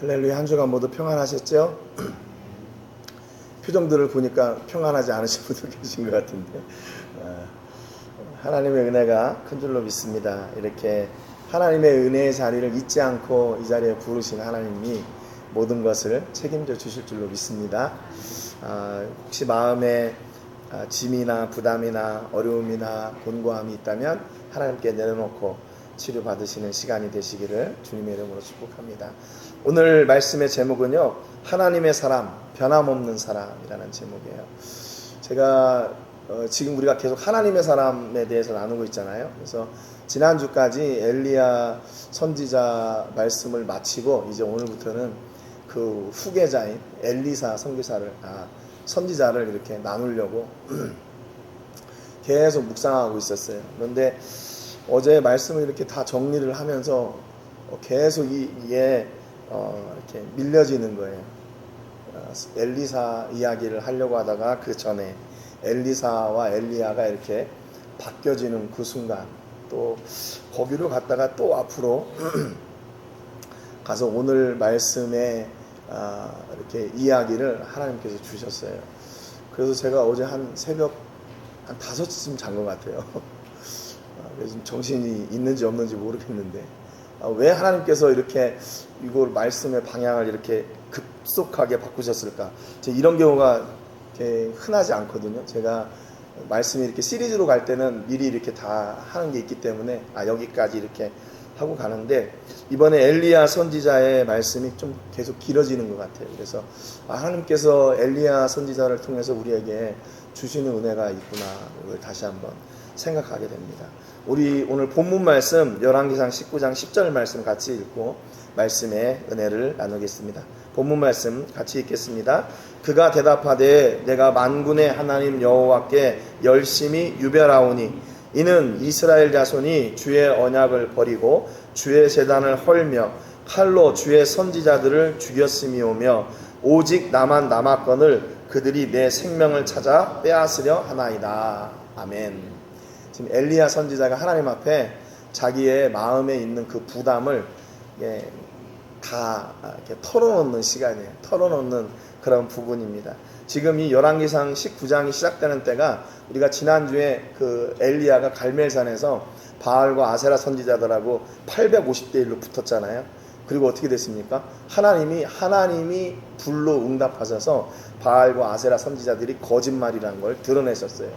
할렐루야. 한 주간 모두 평안하셨죠? 표정들을 보니까 평안하지 않으신 분도 계신 것 같은데 하나님의 은혜가 큰 줄로 믿습니다. 이렇게 하나님의 은혜의 자리를 잊지 않고 이 자리에 부르신 하나님이 모든 것을 책임져 주실 줄로 믿습니다. 혹시 마음에 짐이나 부담이나 어려움이나 곤고함이 있다면 하나님께 내려놓고 치료받으시는 시간이 되시기를 주님의 이름으로 축복합니다. 오늘 말씀의 제목은요, 하나님의 사람, 변함없는 사람이라는 제목이에요. 제가 지금 우리가 계속 하나님의 사람에 대해서 나누고 있잖아요. 그래서 지난주까지 엘리야 선지자 말씀을 마치고 이제 오늘부터는 그 후계자인 엘리사 선지자를 이렇게 나누려고 계속 묵상하고 있었어요. 그런데 어제 말씀을 이렇게 다 정리를 하면서 계속 이게 이렇게 밀려지는 거예요. 엘리사 이야기를 하려고 하다가 그 전에 엘리사와 엘리야가 이렇게 바뀌어지는 그 순간, 또 거기로 갔다가 또 앞으로 가서 오늘 말씀에 이렇게 이야기를 하나님께서 주셨어요. 그래서 제가 어제 새벽 5시쯤 잔 것 같아요. 그래서 정신이 있는지 없는지 모르겠는데 왜 하나님께서 이렇게 이걸 말씀의 방향을 이렇게 급속하게 바꾸셨을까? 이런 경우가 이렇게 흔하지 않거든요. 제가 말씀이 이렇게 시리즈로 갈 때는 미리 이렇게 다 하는 게 있기 때문에 여기까지 이렇게 하고 가는데, 이번에 엘리야 선지자의 말씀이 좀 계속 길어지는 것 같아요. 그래서 하나님께서 엘리야 선지자를 통해서 우리에게 주시는 은혜가 있구나, 이걸 다시 한번 생각하게 됩니다. 우리 오늘 본문 말씀 열왕기상 19장 10절 말씀 같이 읽고 말씀의 은혜를 나누겠습니다. 본문 말씀 같이 읽겠습니다. 그가 대답하되 내가 만군의 하나님 여호와께 열심히 유별하오니 이는 이스라엘 자손이 주의 언약을 버리고 주의 제단을 헐며 칼로 주의 선지자들을 죽였음이오며 오직 나만 남았거늘 그들이 내 생명을 찾아 빼앗으려 하나이다. 아멘. 지금 엘리야 선지자가 하나님 앞에 자기의 마음에 있는 그 부담을 다 이렇게 털어놓는 시간이에요. 털어놓는 그런 부분입니다. 지금 이 열왕기상 19장이 시작되는 때가, 우리가 지난주에 그 엘리야가 갈멜산에서 바알과 아세라 선지자들하고 850대 1로 붙었잖아요. 그리고 어떻게 됐습니까? 하나님이 불로 응답하셔서 바알과 아세라 선지자들이 거짓말이라는 걸 드러내셨어요.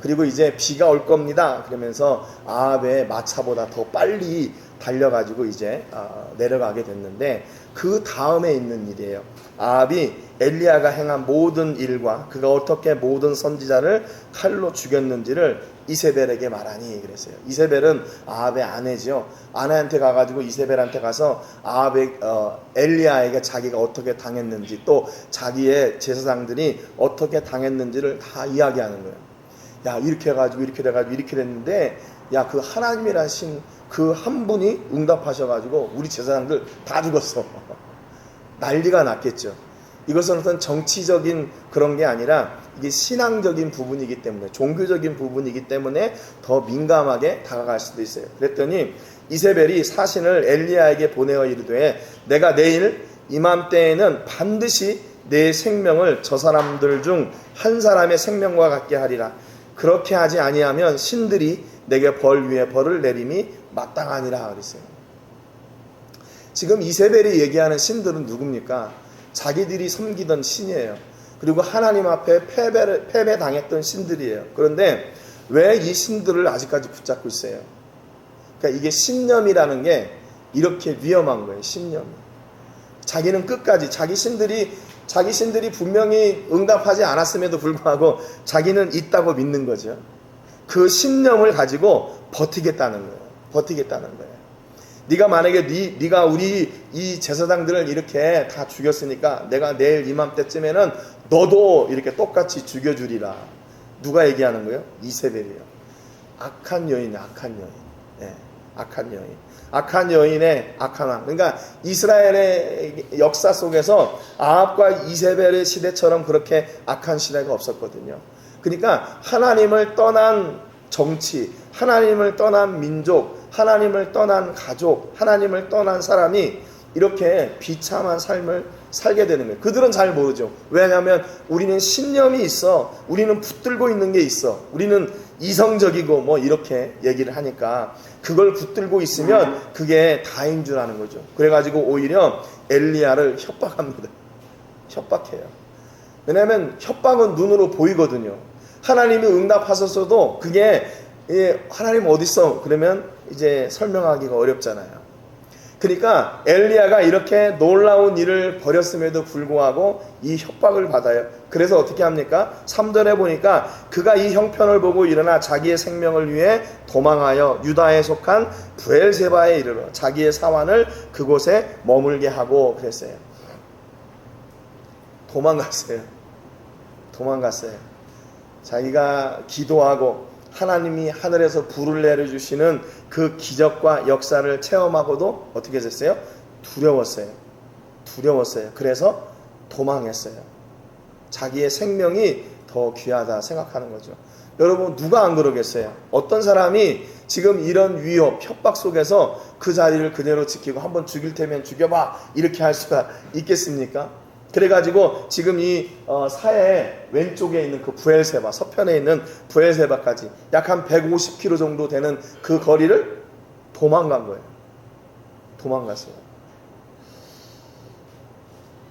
그리고 이제 비가 올 겁니다. 그러면서 아합의 마차보다 더 빨리 달려가지고 이제 내려가게 됐는데, 그 다음에 있는 일이에요. 아합이 엘리야가 행한 모든 일과 그가 어떻게 모든 선지자를 칼로 죽였는지를 이세벨에게 말하니 그랬어요. 이세벨은 아합의 아내죠. 아내한테 가가지고 이세벨한테 가서 엘리야에게 자기가 어떻게 당했는지, 또 자기의 제사장들이 어떻게 당했는지를 다 이야기하는 거예요. 야, 이렇게 해가지고 이렇게 돼가지고 이렇게 됐는데, 야, 그 하나님이란 신 그 한 분이 응답하셔가지고 우리 제사장들 다 죽었어. 난리가 났겠죠. 이것은 어떤 정치적인 그런 게 아니라 이게 신앙적인 부분이기 때문에, 종교적인 부분이기 때문에 더 민감하게 다가갈 수도 있어요. 그랬더니 이세벨이 사신을 엘리야에게 보내어 이르되 내가 내일 이맘때에는 반드시 내 생명을 저 사람들 중 한 사람의 생명과 같게 하리라. 그렇게 하지 아니하면 신들이 내게 벌 위에 벌을 내림이 마땅하니라 그랬어요. 지금 이세벨이 얘기하는 신들은 누굽니까? 자기들이 섬기던 신이에요. 그리고 하나님 앞에 패배당했던 신들이에요. 그런데 왜 이 신들을 아직까지 붙잡고 있어요? 그러니까 이게 신념이라는 게 이렇게 위험한 거예요. 신념. 자기는 끝까지 자기 신들이 분명히 응답하지 않았음에도 불구하고 자기는 있다고 믿는 거죠. 그 신념을 가지고 버티겠다는 거예요. 네가 만약에 네가 우리 이 제사장들을 이렇게 다 죽였으니까 내가 내일 이맘때쯤에는 너도 이렇게 똑같이 죽여주리라. 누가 얘기하는 거예요? 이세벨이에요. 악한 여인이에요. 악한 여인. 악한 여인의 악한 왕. 그러니까 이스라엘의 역사 속에서 아합과 이세벨의 시대처럼 그렇게 악한 시대가 없었거든요. 그러니까 하나님을 떠난 정치, 하나님을 떠난 민족, 하나님을 떠난 가족, 하나님을 떠난 사람이 이렇게 비참한 삶을 살게 되는 거예요. 그들은 잘 모르죠. 왜냐하면 우리는 신념이 있어. 우리는 붙들고 있는 게 있어. 우리는 이성적이고 뭐 이렇게 얘기를 하니까 그걸 붙들고 있으면 그게 다인 줄 아는 거죠. 그래가지고 오히려 엘리야를 협박합니다. 협박해요. 왜냐하면 협박은 눈으로 보이거든요. 하나님이 응답하셨어도 그게 하나님 어디 있어? 그러면 이제 설명하기가 어렵잖아요. 그러니까 엘리야가 이렇게 놀라운 일을 벌였음에도 불구하고 이 협박을 받아요. 그래서 어떻게 합니까? 3절에 보니까 그가 이 형편을 보고 일어나 자기의 생명을 위해 도망하여 유다에 속한 브엘세바에 이르러 자기의 사환을 그곳에 머물게 하고 그랬어요. 도망갔어요. 자기가 기도하고 하나님이 하늘에서 불을 내려주시는 그 기적과 역사를 체험하고도 어떻게 됐어요? 두려웠어요. 그래서 도망했어요. 자기의 생명이 더 귀하다 생각하는 거죠. 여러분 누가 안 그러겠어요? 어떤 사람이 지금 이런 위협, 협박 속에서 그 자리를 그대로 지키고 한번 죽일 테면 죽여봐 이렇게 할 수가 있겠습니까? 그래가지고 지금 이 사해 왼쪽에 있는 그 브엘세바, 서편에 있는 브엘세바까지 약 한 150km 정도 되는 그 거리를 도망간 거예요. 도망갔어요.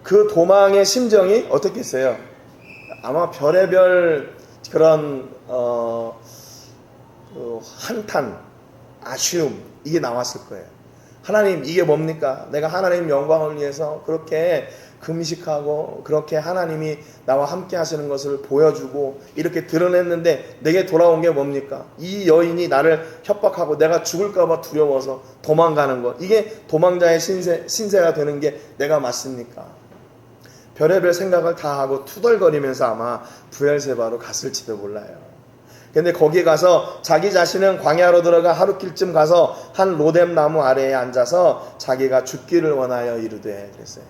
그 도망의 심정이 어떻겠어요? 아마 별의별 그런 한탄, 아쉬움 이게 나왔을 거예요. 하나님 이게 뭡니까? 내가 하나님 영광을 위해서 그렇게 금식하고 그렇게 하나님이 나와 함께 하시는 것을 보여주고 이렇게 드러냈는데 내게 돌아온 게 뭡니까? 이 여인이 나를 협박하고 내가 죽을까봐 두려워서 도망가는 것, 이게 도망자의 신세가 되는 게 내가 맞습니까? 별의별 생각을 다 하고 투덜거리면서 아마 브엘세바로 갔을지도 몰라요. 근데 거기에 가서 자기 자신은 광야로 들어가 하루길쯤 가서 한 로뎀 나무 아래에 앉아서 자기가 죽기를 원하여 이르되 그랬어요.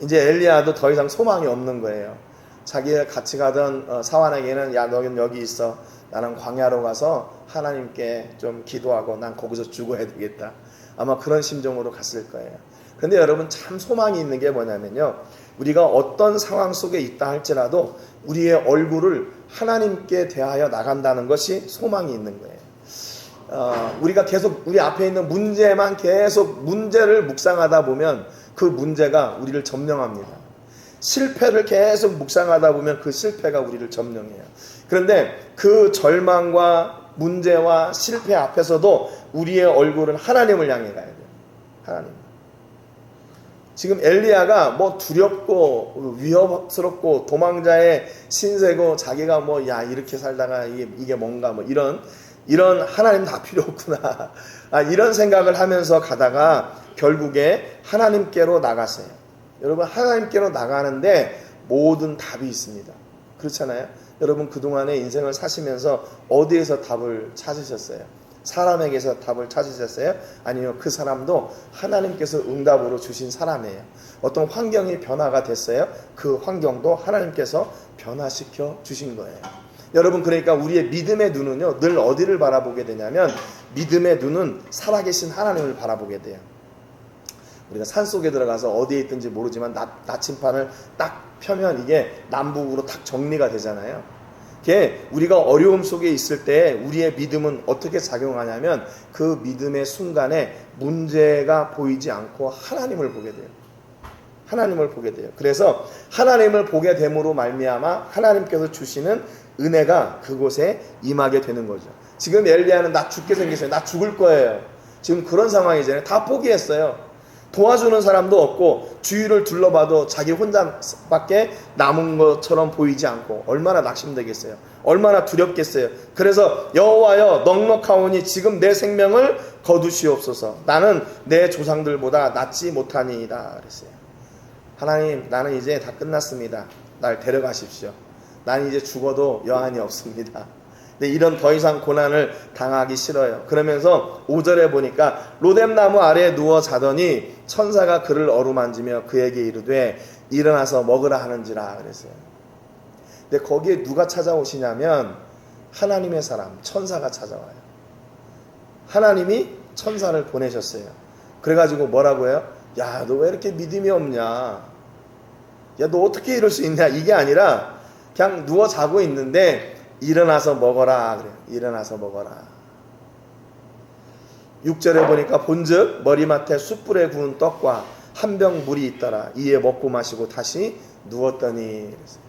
이제 엘리야도 더 이상 소망이 없는 거예요. 자기가 같이 가던 사환에게는 야 너는 여기 있어. 나는 광야로 가서 하나님께 좀 기도하고 난 거기서 죽어야 되겠다. 아마 그런 심정으로 갔을 거예요. 근데 여러분 참 소망이 있는 게 뭐냐면요. 우리가 어떤 상황 속에 있다 할지라도 우리의 얼굴을 하나님께 대하여 나간다는 것이 소망이 있는 거예요. 우리가 계속 우리 앞에 있는 문제만 계속 문제를 묵상하다 보면 그 문제가 우리를 점령합니다. 실패를 계속 묵상하다 보면 그 실패가 우리를 점령해요. 그런데 그 절망과 문제와 실패 앞에서도 우리의 얼굴은 하나님을 향해 가야 돼요. 하나님. 지금 엘리야가 뭐 두렵고 위협스럽고 도망자의 신세고 자기가 뭐 야 이렇게 살다가 이게 뭔가 뭐 이런 하나님 다 필요 없구나. 이런 생각을 하면서 가다가 결국에 하나님께로 나갔어요. 여러분 하나님께로 나가는데 모든 답이 있습니다. 그렇잖아요. 여러분 그동안에 인생을 사시면서 어디에서 답을 찾으셨어요? 사람에게서 답을 찾으셨어요? 아니요, 그 사람도 하나님께서 응답으로 주신 사람이에요. 어떤 환경이 변화가 됐어요? 그 환경도 하나님께서 변화시켜 주신 거예요. 여러분 그러니까 우리의 믿음의 눈은요 늘 어디를 바라보게 되냐면 믿음의 눈은 살아계신 하나님을 바라보게 돼요. 우리가 산속에 들어가서 어디에 있든지 모르지만 나침판을 딱 펴면 이게 남북으로 딱 정리가 되잖아요. 이게 우리가 어려움 속에 있을 때 우리의 믿음은 어떻게 작용하냐면 그 믿음의 순간에 문제가 보이지 않고 하나님을 보게 돼요. 하나님을 보게 돼요. 그래서 하나님을 보게 됨으로 말미암아 하나님께서 주시는 은혜가 그곳에 임하게 되는 거죠. 지금 엘리야는 나 죽게 생겼어요. 나 죽을 거예요. 지금 그런 상황이잖아요. 다 포기했어요. 도와주는 사람도 없고 주위를 둘러봐도 자기 혼자밖에 남은 것처럼 보이지 않고 얼마나 낙심되겠어요. 얼마나 두렵겠어요. 그래서 여호와여 넉넉하오니 지금 내 생명을 거두시옵소서. 나는 내 조상들보다 낫지 못하니이다 그랬어요. 하나님 나는 이제 다 끝났습니다. 날 데려가십시오. 난 이제 죽어도 여한이 없습니다. 근데 이런 더 이상 고난을 당하기 싫어요. 그러면서 5절에 보니까 로뎀나무 아래에 누워 자더니 천사가 그를 어루만지며 그에게 이르되 일어나서 먹으라 하는지라 그랬어요. 근데 거기에 누가 찾아오시냐면 하나님의 사람, 천사가 찾아와요. 하나님이 천사를 보내셨어요. 그래가지고 뭐라고 해요? 야, 너 왜 이렇게 믿음이 없냐? 야, 너 어떻게 이럴 수 있냐? 이게 아니라 그냥 누워 자고 있는데 일어나서 먹어라. 그래요. 일어나서 먹어라. 6절에 보니까 본즉 머리맡에 숯불에 구운 떡과 한 병 물이 있더라. 이에 먹고 마시고 다시 누웠더니 그랬어요.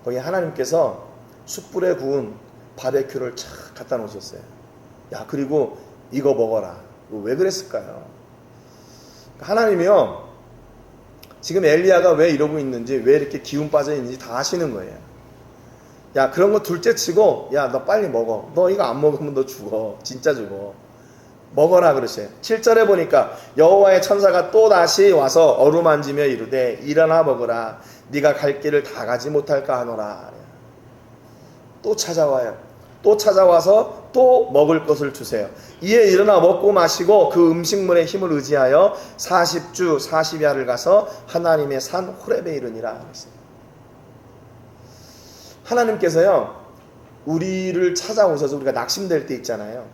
거기 하나님께서 숯불에 구운 바베큐를 착 갖다 놓으셨어요. 야, 그리고 이거 먹어라. 왜 그랬을까요? 하나님이요, 지금 엘리야가 왜 이러고 있는지, 왜 이렇게 기운 빠져 있는지 다 아시는 거예요. 야, 그런 거 둘째 치고, 야, 너 빨리 먹어. 너 이거 안 먹으면 너 죽어. 진짜 죽어. 먹어라 그러세요. 7절에 보니까 여호와의 천사가 또 다시 와서 어루만지며 이르되 일어나 먹으라. 네가 갈 길을 다 가지 못할까 하노라. 또 찾아와요. 또 찾아와서 또 먹을 것을 주세요. 이에 일어나 먹고 마시고 그 음식물의 힘을 의지하여 40주 40야를 가서 하나님의 산 호렙에 이르니라 그랬어요. 하나님께서요, 우리를 찾아오셔서 우리가 낙심될 때 있잖아요.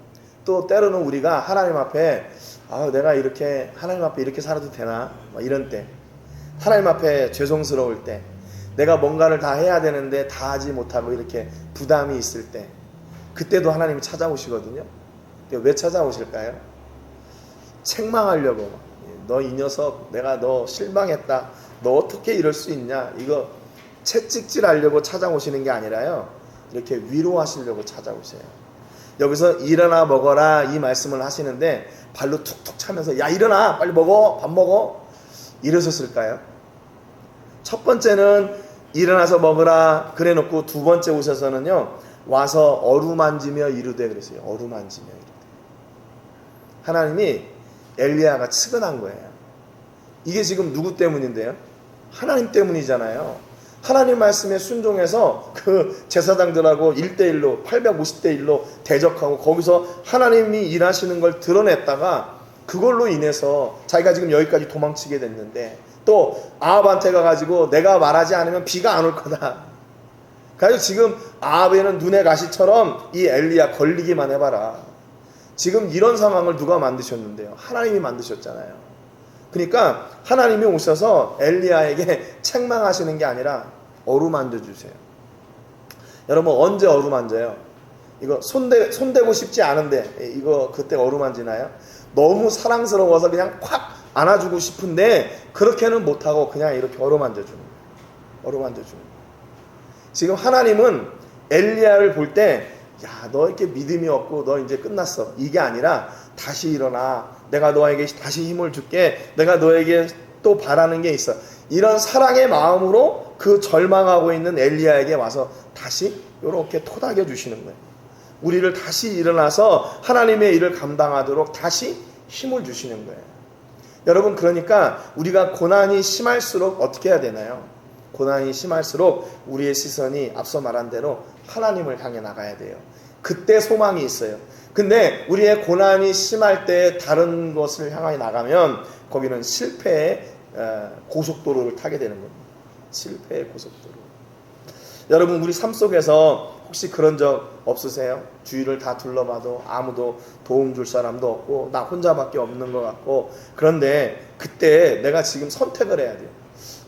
또 때로는 우리가 하나님 앞에 내가 이렇게 하나님 앞에 이렇게 살아도 되나? 이런 때, 하나님 앞에 죄송스러울 때, 내가 뭔가를 다 해야 되는데 다 하지 못하고 이렇게 부담이 있을 때, 그때도 하나님이 찾아오시거든요. 왜 찾아오실까요? 책망하려고. 너 이 녀석, 내가 너 실망했다. 너 어떻게 이럴 수 있냐? 이거 채찍질하려고 찾아오시는 게 아니라요, 이렇게 위로하시려고 찾아오세요. 여기서 일어나 먹어라 이 말씀을 하시는데 발로 툭툭 차면서 야, 일어나 빨리 먹어, 밥 먹어, 이러셨을까요? 첫 번째는 일어나서 먹으라 그래 놓고 두 번째 오셔서는요, 와서 어루만지며 이르되 그랬어요. 어루만지며 이르되. 하나님이 엘리야가 측은한 거예요. 이게 지금 누구 때문인데요? 하나님 때문이잖아요. 하나님 말씀에 순종해서 그 제사장들하고 1대1로 850대1로 대적하고 거기서 하나님이 일하시는 걸 드러냈다가 그걸로 인해서 자기가 지금 여기까지 도망치게 됐는데, 또 아합한테 가가지고 내가 말하지 않으면 비가 안 올 거다. 그래서 지금 아합에는 눈의 가시처럼 이 엘리야 걸리기만 해봐라. 지금 이런 상황을 누가 만드셨는데요? 하나님이 만드셨잖아요. 그러니까 하나님이 오셔서 엘리야에게 책망하시는 게 아니라 어루만져 주세요. 여러분, 언제 어루만져요? 이거 손대고 싶지 않은데 이거 그때 어루만지나요? 너무 사랑스러워서 그냥 콱 안아주고 싶은데 그렇게는 못하고 그냥 이렇게 어루만져 주는 거예요. 어루만져 주는 거예요. 지금 하나님은 엘리야를 볼 때, 야, 너 이렇게 믿음이 없고 너 이제 끝났어, 이게 아니라 다시 일어나. 내가 너에게 다시 힘을 줄게. 내가 너에게 또 바라는 게 있어. 이런 사랑의 마음으로 그 절망하고 있는 엘리야에게 와서 다시 이렇게 토닥여 주시는 거예요. 우리를 다시 일어나서 하나님의 일을 감당하도록 다시 힘을 주시는 거예요. 여러분, 그러니까 우리가 고난이 심할수록 어떻게 해야 되나요? 고난이 심할수록 우리의 시선이 앞서 말한 대로 하나님을 향해 나가야 돼요. 그때 소망이 있어요. 근데 우리의 고난이 심할 때 다른 것을 향해 나가면 거기는 실패의 고속도로를 타게 되는 겁니다. 실패의 고속도로. 여러분, 우리 삶 속에서 혹시 그런 적 없으세요? 주위를 다 둘러봐도 아무도 도움 줄 사람도 없고 나 혼자밖에 없는 것 같고, 그런데 그때 내가 지금 선택을 해야 돼요.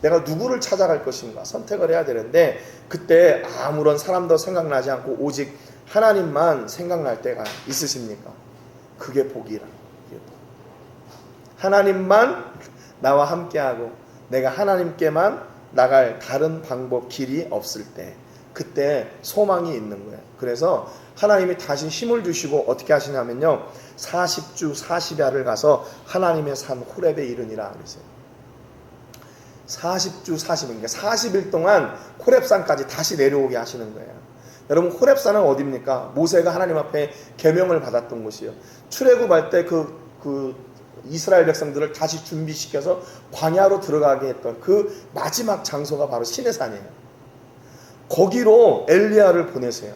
내가 누구를 찾아갈 것인가 선택을 해야 되는데, 그때 아무런 사람도 생각나지 않고 오직 하나님만 생각날 때가 있으십니까? 그게 복이라. 하나님만 나와 함께하고 내가 하나님께만 나갈 다른 방법, 길이 없을 때, 그때 소망이 있는 거예요. 그래서 하나님이 다시 힘을 주시고 어떻게 하시냐면요, 40주 40야를 가서 하나님의 산 호렙에 이르니라 그랬어요. 40주 40일, 그러니까 40일 동안 호렙산까지 다시 내려오게 하시는 거예요. 여러분, 호렙산은 어디입니까? 모세가 하나님 앞에 계명을 받았던 곳이에요. 출애굽할 때 그 이스라엘 백성들을 다시 준비시켜서 광야로 들어가게 했던 그 마지막 장소가 바로 시내산이에요. 거기로 엘리야를 보내세요.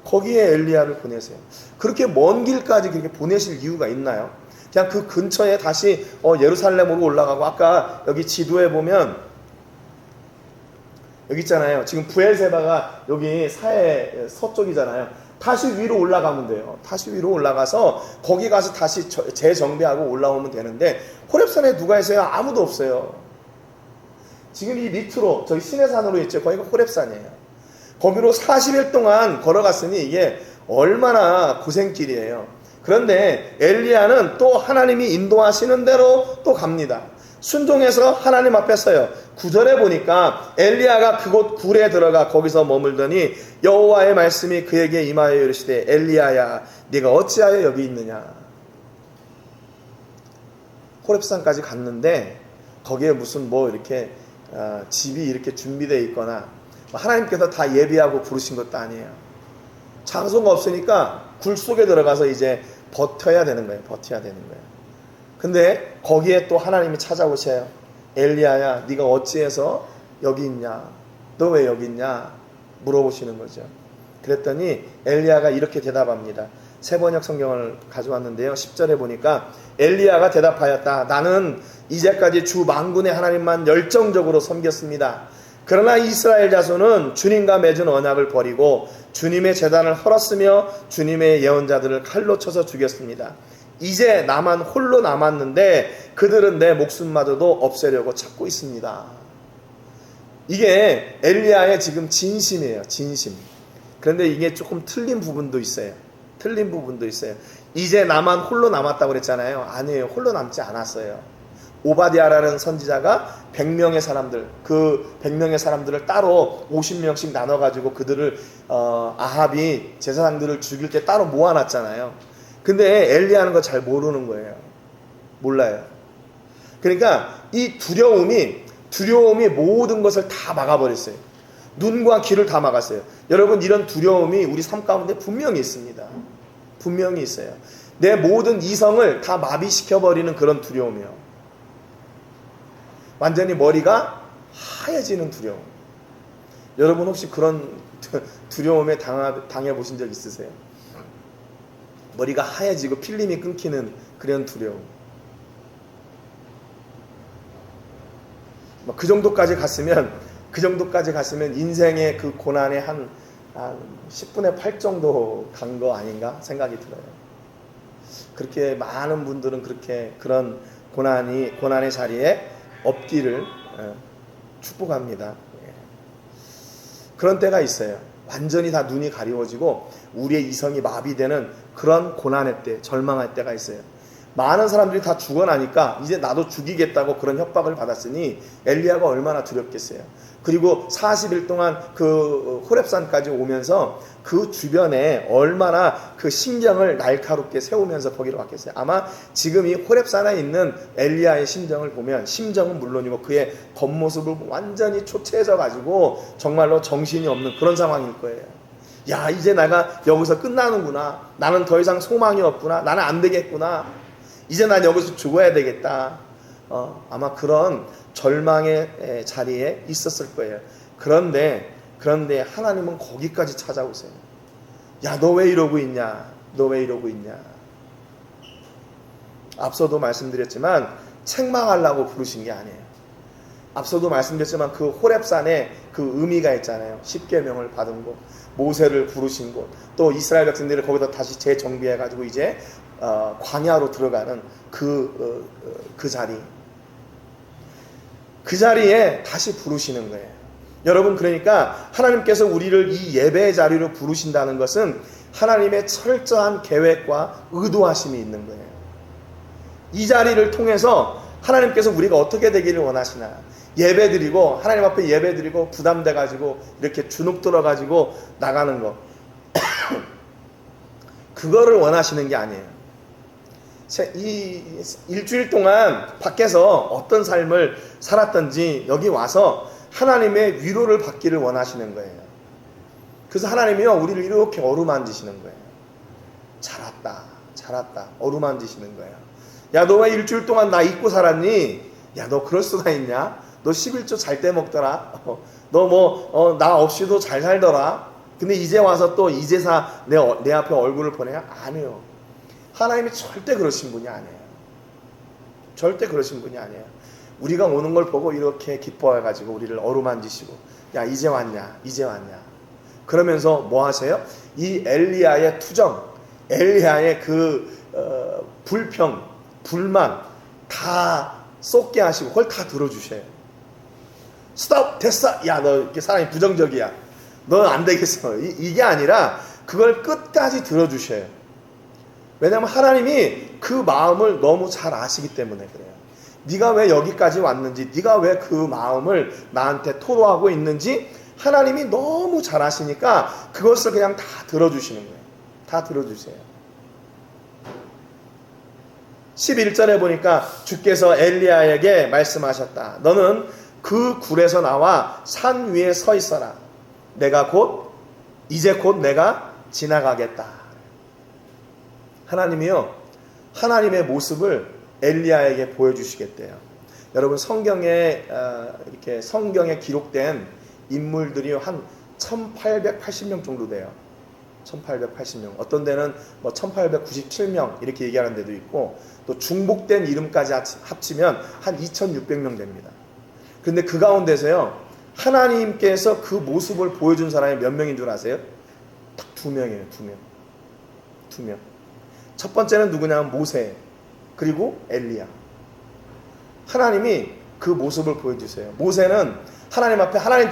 거기에 엘리야를 보내세요. 그렇게 먼 길까지 그렇게 보내실 이유가 있나요? 그냥 그 근처에 다시 예루살렘으로 올라가고, 아까 여기 지도에 보면 여기 있잖아요. 지금 부엘세바가 여기 사해 서쪽이잖아요. 다시 위로 올라가면 돼요. 다시 위로 올라가서 거기 가서 다시 재정비하고 올라오면 되는데 호렙산에 누가 있어요? 아무도 없어요. 지금 이 밑으로 저희 시내산으로 있죠. 거기가 호렙산이에요. 거기로 40일 동안 걸어갔으니 이게 얼마나 고생길이에요. 그런데 엘리야는 또 하나님이 인도하시는 대로 또 갑니다. 순종해서 하나님 앞에 서요. 9절에 보니까 엘리야가 그곳 굴에 들어가 거기서 머물더니 여호와의 말씀이 그에게 임하여 이르시되 엘리야야 네가 어찌하여 여기 있느냐. 호렙산까지 갔는데 거기에 무슨 뭐 이렇게 집이 이렇게 준비되어 있거나 하나님께서 다 예비하고 부르신 것도 아니에요. 장소가 없으니까 굴 속에 들어가서 이제 버텨야 되는 거예요. 버텨야 되는 거예요. 근데 거기에 또 하나님이 찾아오셔요. 엘리야야 네가 어찌해서 여기 있냐. 너 왜 여기 있냐 물어보시는 거죠. 그랬더니 엘리야가 이렇게 대답합니다. 세번역 성경을 가져왔는데요. 10절에 보니까 엘리야가 대답하였다. 나는 이제까지 주 만군의 하나님만 열정적으로 섬겼습니다. 그러나 이스라엘 자손은 주님과 맺은 언약을 버리고 주님의 제단을 헐었으며 주님의 예언자들을 칼로 쳐서 죽였습니다. 이제 나만 홀로 남았는데 그들은 내 목숨마저도 없애려고 찾고 있습니다. 이게 엘리야의 지금 진심이에요. 진심. 그런데 이게 조금 틀린 부분도 있어요. 틀린 부분도 있어요. 이제 나만 홀로 남았다고 그랬잖아요. 아니에요. 홀로 남지 않았어요. 오바댜라는 선지자가 100명의 사람들, 그 100명의 사람들을 따로 50명씩 나눠가지고 그들을 아합이 제사장들을 죽일 때 따로 모아놨잖아요. 근데 엘리야는 거 잘 모르는 거예요. 몰라요. 그러니까 이 두려움이 모든 것을 다 막아버렸어요. 눈과 귀를 다 막았어요. 여러분 이런 두려움이 우리 삶 가운데 분명히 있습니다. 분명히 있어요. 내 모든 이성을 다 마비시켜버리는 그런 두려움이요. 완전히 머리가 하얘지는 두려움. 여러분 혹시 그런 두려움에 당해보신 적 있으세요? 머리가 하얘지고 필름이 끊기는 그런 두려움. 그 정도까지 갔으면 인생의 그 고난의 한 10분의 8 정도 간 거 아닌가 생각이 들어요. 그렇게 많은 분들은 그런 고난의 자리에 없기를 축복합니다. 그런 때가 있어요. 완전히 다 눈이 가리워지고 우리의 이성이 마비되는 그런 고난의 때, 절망할 때가 있어요. 많은 사람들이 다 죽어나니까 이제 나도 죽이겠다고 그런 협박을 받았으니 엘리야가 얼마나 두렵겠어요. 그리고 40일 동안 그 호렙산까지 오면서 그 주변에 얼마나 그 심정을 날카롭게 세우면서 거기로 갔겠어요. 아마 지금 이 호렙산에 있는 엘리야의 심정을 보면, 심정은 물론이고 그의 겉모습을 완전히 초췌해져 가지고 정말로 정신이 없는 그런 상황일 거예요. 야, 이제 내가 여기서 끝나는구나. 나는 더 이상 소망이 없구나. 나는 안 되겠구나. 이제 난 여기서 죽어야 되겠다. 아마 그런 절망의 자리에 있었을 거예요. 그런데 하나님은 거기까지 찾아오세요. 야, 너 왜 이러고 있냐? 너 왜 이러고 있냐? 앞서도 말씀드렸지만 책망하려고 부르신 게 아니에요. 앞서도 말씀드렸지만 그 호렙산에 그 의미가 있잖아요. 십계명을 받은 곳, 모세를 부르신 곳, 또 이스라엘 백성들을 거기다 다시 재정비해가지고 이제 광야로 들어가는 그 자리, 그 자리에 다시 부르시는 거예요. 여러분, 그러니까 하나님께서 우리를 이 예배의 자리로 부르신다는 것은 하나님의 철저한 계획과 의도하심이 있는 거예요. 이 자리를 통해서 하나님께서 우리가 어떻게 되기를 원하시나, 예배드리고 하나님 앞에 예배드리고 부담돼가지고 이렇게 주눅 들어가지고 나가는 거 그거를 원하시는 게 아니에요. 이 일주일 동안 밖에서 어떤 삶을 살았던지 여기 와서 하나님의 위로를 받기를 원하시는 거예요. 그래서 하나님이요, 우리를 이렇게 어루만지시는 거예요. 잘했다 어루만지시는 거예요. 야, 너 왜 일주일 동안 나 잊고 살았니? 야, 너 그럴 수가 있냐? 너 11조 잘 때 먹더라. 너 나 없이도 잘 살더라. 근데 이제 와서 또 이제사 내 앞에 얼굴을 보내냐? 아니요. 하나님이 절대 그러신 분이 아니에요. 절대 그러신 분이 아니에요. 우리가 오는 걸 보고 이렇게 기뻐해가지고 우리를 어루만지시고, 야, 이제 왔냐? 그러면서 뭐 하세요? 이 엘리야의 투정, 엘리야의 불평, 불만 다 쏟게 하시고 그걸 다 들어주셔요. 스톱! 됐어! 야, 너 이렇게 사람이 부정적이야. 너 안 되겠어. 이게 아니라 그걸 끝까지 들어주셔요. 왜냐하면 하나님이 그 마음을 너무 잘 아시기 때문에 그래요. 네가 왜 여기까지 왔는지, 네가 왜 그 마음을 나한테 토로하고 있는지 하나님이 너무 잘 아시니까 그것을 그냥 다 들어주시는 거예요. 다 들어주세요. 11절에 보니까 주께서 엘리야에게 말씀하셨다. 너는 그 굴에서 나와 산 위에 서 있어라. 이제 곧 내가 지나가겠다. 하나님이요, 하나님의 모습을 엘리야에게 보여주시겠대요. 여러분, 성경에 기록된 인물들이 한 1880명 정도 돼요. 1880명. 어떤 데는 1897명 이렇게 얘기하는 데도 있고, 또 중복된 이름까지 합치면 한 2600명 됩니다. 그런데 그 가운데서요, 하나님께서 그 모습을 보여준 사람이 몇 명인 줄 아세요? 딱 2명이에요. 2명. 첫 번째는 누구냐면 모세, 그리고 엘리야. 하나님이 그 모습을 보여주세요. 모세는 하나님 앞에 하나님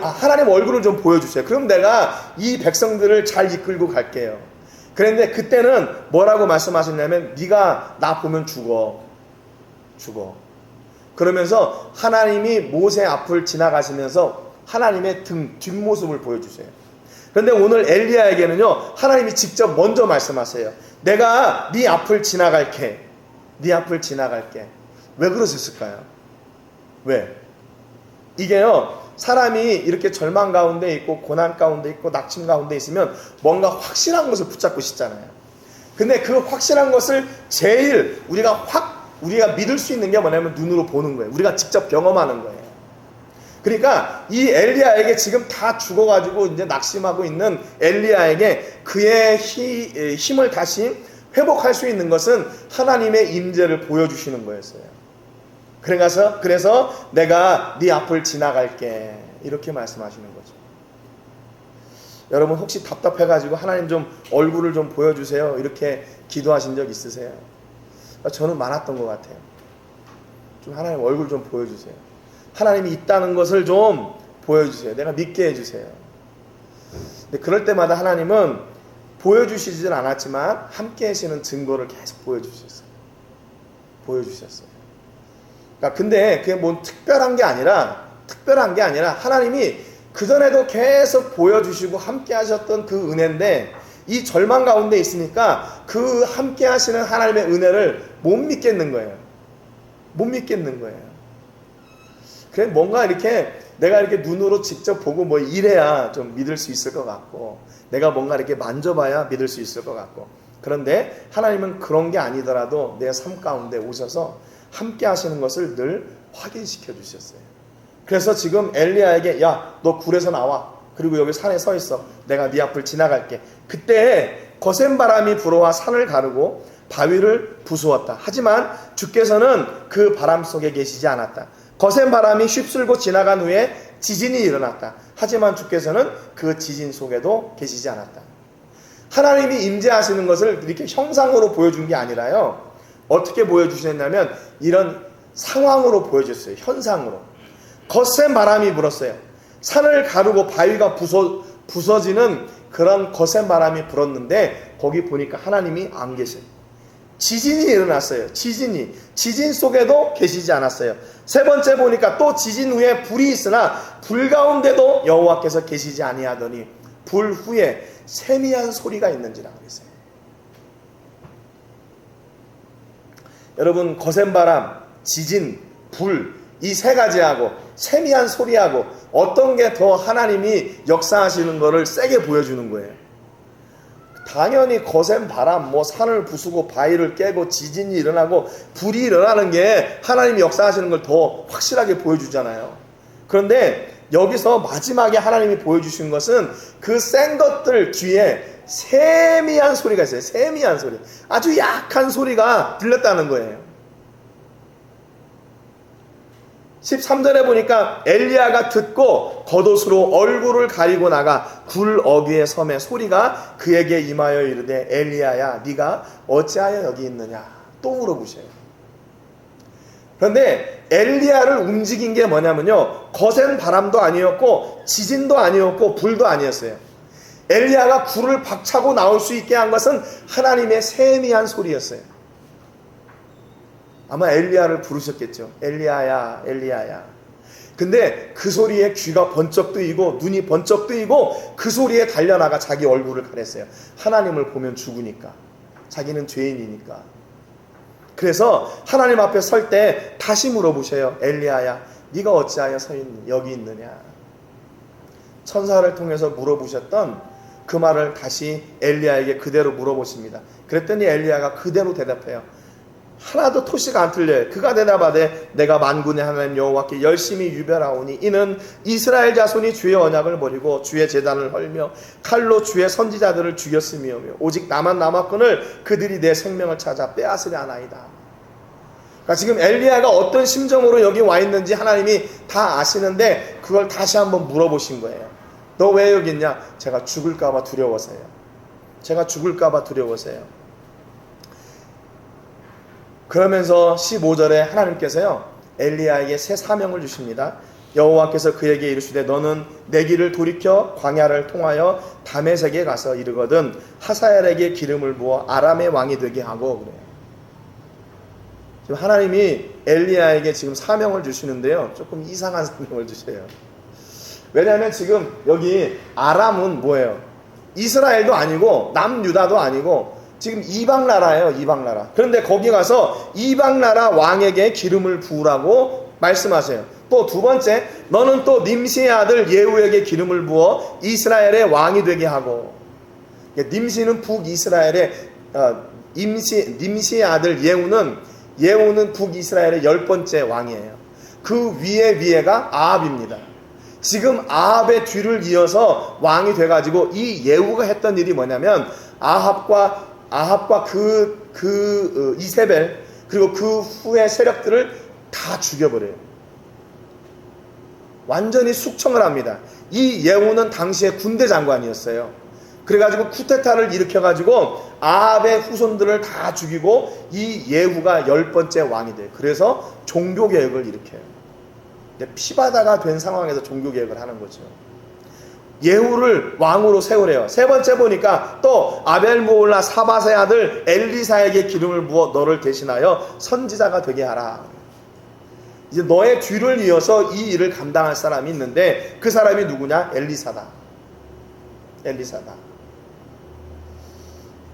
하나님 얼굴을 좀 보여주세요. 그럼 내가 이 백성들을 잘 이끌고 갈게요. 그런데 그때는 뭐라고 말씀하셨냐면 네가 나 보면 죽어. 그러면서 하나님이 모세 앞을 지나가시면서 하나님의 뒷모습을 보여주세요. 그런데 오늘 엘리야에게는요, 하나님이 직접 먼저 말씀하세요. 내가 네 앞을 지나갈게. 왜 그러셨을까요? 왜? 이게요, 사람이 이렇게 절망 가운데 있고 고난 가운데 있고 낙심 가운데 있으면 뭔가 확실한 것을 붙잡고 싶잖아요. 근데 그 확실한 것을 제일 우리가 믿을 수 있는 게 뭐냐면 눈으로 보는 거예요. 우리가 직접 경험하는 거예요. 그러니까 이 엘리야에게 지금 다 죽어가지고 이제 낙심하고 있는 엘리야에게 그의 힘을 다시 회복할 수 있는 것은 하나님의 임재를 보여주시는 거였어요. 그래서 내가 네 앞을 지나갈게, 이렇게 말씀하시는 거죠. 여러분, 혹시 답답해가지고 하나님 좀 얼굴을 좀 보여주세요, 이렇게 기도하신 적 있으세요? 저는 많았던 것 같아요. 좀 하나님 얼굴 좀 보여주세요. 하나님이 있다는 것을 좀 보여주세요. 내가 믿게 해주세요. 근데 그럴 때마다 하나님은 보여주시진 않았지만 함께 하시는 증거를 계속 보여주셨어요. 그러니까 근데 그게 뭐 특별한 게 아니라 하나님이 그전에도 계속 보여주시고 함께 하셨던 그 은혜인데, 이 절망 가운데 있으니까 그 함께 하시는 하나님의 은혜를 못 믿겠는 거예요. 그래, 뭔가 내가 이렇게 눈으로 직접 보고 뭐 이래야 좀 믿을 수 있을 것 같고, 내가 뭔가 이렇게 만져봐야 믿을 수 있을 것 같고, 그런데 하나님은 그런 게 아니더라도 내 삶 가운데 오셔서 함께 하시는 것을 늘 확인시켜 주셨어요. 그래서 지금 엘리야에게 야, 너 굴에서 나와. 그리고 여기 산에 서 있어. 내가 네 앞을 지나갈게. 그때 거센 바람이 불어와 산을 가르고 바위를 부수었다. 하지만 주께서는 그 바람 속에 계시지 않았다. 거센 바람이 휩쓸고 지나간 후에 지진이 일어났다. 하지만 주께서는 그 지진 속에도 계시지 않았다. 하나님이 임재하시는 것을 이렇게 형상으로 보여준 게 아니라요, 어떻게 보여주셨냐면 이런 상황으로 보여줬어요. 현상으로. 거센 바람이 불었어요. 산을 가르고 바위가 부서지는 그런 거센 바람이 불었는데 거기 보니까 하나님이 안 계세요. 지진이 일어났어요. 지진 속에도 계시지 않았어요. 세 번째 보니까 또 지진 후에 불이 있으나 불 가운데도 여호와께서 계시지 아니하더니 불 후에 세미한 소리가 있는지라 그랬어요. 여러분, 거센 바람, 지진, 불, 이 세 가지하고 세미한 소리하고 어떤 게 더 하나님이 역사하시는 것을 세게 보여주는 거예요? 당연히 거센 바람, 산을 부수고 바위를 깨고 지진이 일어나고 불이 일어나는 게 하나님이 역사하시는 걸 더 확실하게 보여주잖아요. 그런데 여기서 마지막에 하나님이 보여주신 것은 그 센 것들 뒤에 세미한 소리가 있어요. 세미한 소리. 아주 약한 소리가 들렸다는 거예요. 13절에 보니까 엘리야가 듣고 겉옷으로 얼굴을 가리고 나가 굴 어귀의 섬에 소리가 그에게 임하여 이르되 엘리야야 네가 어찌하여 여기 있느냐 또 물어보셔요. 그런데 엘리야를 움직인 게 뭐냐면요, 거센 바람도 아니었고 지진도 아니었고 불도 아니었어요. 엘리야가 굴을 박차고 나올 수 있게 한 것은 하나님의 세미한 소리였어요. 아마 엘리야를 부르셨겠죠. 엘리야야 엘리야야. 근데 그 소리에 귀가 번쩍 뜨이고 눈이 번쩍 뜨이고 그 소리에 달려나가 자기 얼굴을 가렸어요. 하나님을 보면 죽으니까. 자기는 죄인이니까. 그래서 하나님 앞에 설 때 다시 물어보셔요. 엘리야야 네가 어찌하여 여기 있느냐. 천사를 통해서 물어보셨던 그 말을 다시 엘리야에게 그대로 물어보십니다. 그랬더니 엘리야가 그대로 대답해요. 하나도 토시가 안 틀려요. 그가 대답하되 내가 만군의 하나님 여호와께 열심히 유별하오니 이는 이스라엘 자손이 주의 언약을 버리고 주의 제단을 헐며 칼로 주의 선지자들을 죽였으며 오직 나만 남았거늘 그들이 내 생명을 찾아 빼앗으려 하나이다. 그러니까 지금 엘리야가 어떤 심정으로 여기 와 있는지 하나님이 다 아시는데 그걸 다시 한번 물어보신 거예요. 너 왜 여기 있냐? 제가 죽을까봐 두려워서요. 제가 죽을까봐 두려워서요. 그러면서 15절에 하나님께서요 엘리야에게 새 사명을 주십니다. 여호와께서 그에게 이르시되 너는 내 길을 돌이켜 광야를 통하여 다메섹에 가서 이르거든 하사엘에게 기름을 부어 아람의 왕이 되게 하고. 그래요. 지금 하나님이 엘리야에게 지금 사명을 주시는데요 조금 이상한 사명을 주셔요. 왜냐하면 지금 여기 아람은 뭐예요? 이스라엘도 아니고 남유다도 아니고 지금 이방 나라예요. 이방 나라. 그런데 거기 가서 이방 나라 왕에게 기름을 부으라고 말씀하세요. 또 두 번째, 너는 또 님시의 아들 예후에게 기름을 부어 이스라엘의 왕이 되게 하고. 님시는 북이스라엘의 님시의 아들 예후는 북이스라엘의 10번째 왕이에요. 그 위에가 아합입니다. 지금 아합의 뒤를 이어서 왕이 돼가지고 이 예후가 했던 일이 뭐냐면 아합과 그 이세벨 그리고 그 후의 세력들을 다 죽여버려요. 완전히 숙청을 합니다. 이 예후는 당시에 군대 장관이었어요. 그래가지고 쿠데타를 일으켜가지고 아합의 후손들을 다 죽이고 이 예후가 10번째 왕이 돼요. 그래서 종교개혁을 일으켜요. 피바다가 된 상황에서 종교개혁을 하는 거죠. 예후를 왕으로 세우래요. 세 번째 보니까 또 아벨모올라 사밧의 아들 엘리사에게 기름을 부어 너를 대신하여 선지자가 되게 하라. 이제 너의 뒤를 이어서 이 일을 감당할 사람이 있는데 그 사람이 누구냐? 엘리사다.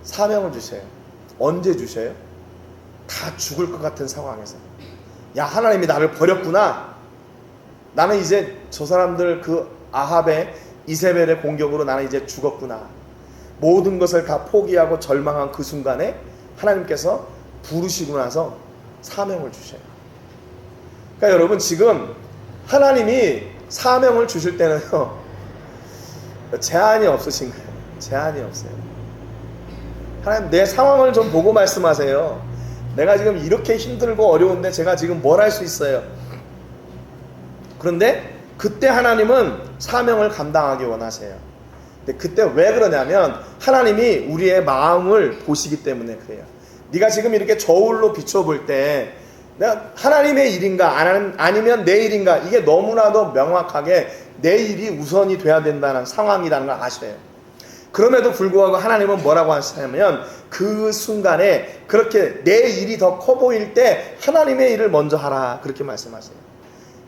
사명을 주셔요. 언제 주셔요? 다 죽을 것 같은 상황에서. 야, 하나님이 나를 버렸구나. 나는 이제 저 사람들 그 아합의 이세벨의 공격으로 나는 이제 죽었구나. 모든 것을 다 포기하고 절망한 그 순간에 하나님께서 부르시고 나서 사명을 주셔요. 그러니까 여러분 지금 하나님이 사명을 주실 때는요 제한이 없으신 거예요. 제한이 없어요. 하나님 내 상황을 좀 보고 말씀하세요. 내가 지금 이렇게 힘들고 어려운데 제가 지금 뭘 할 수 있어요. 그런데 그때 하나님은 사명을 감당하기 원하세요. 근데 그때 왜 그러냐면 하나님이 우리의 마음을 보시기 때문에 그래요. 네가 지금 이렇게 저울로 비춰볼 때 내가 하나님의 일인가 아니면 내 일인가 이게 너무나도 명확하게 내 일이 우선이 돼야 된다는 상황이라는 걸 아셔요. 그럼에도 불구하고 하나님은 뭐라고 하시냐면 그 순간에 그렇게 내 일이 더 커 보일 때 하나님의 일을 먼저 하라 그렇게 말씀하세요.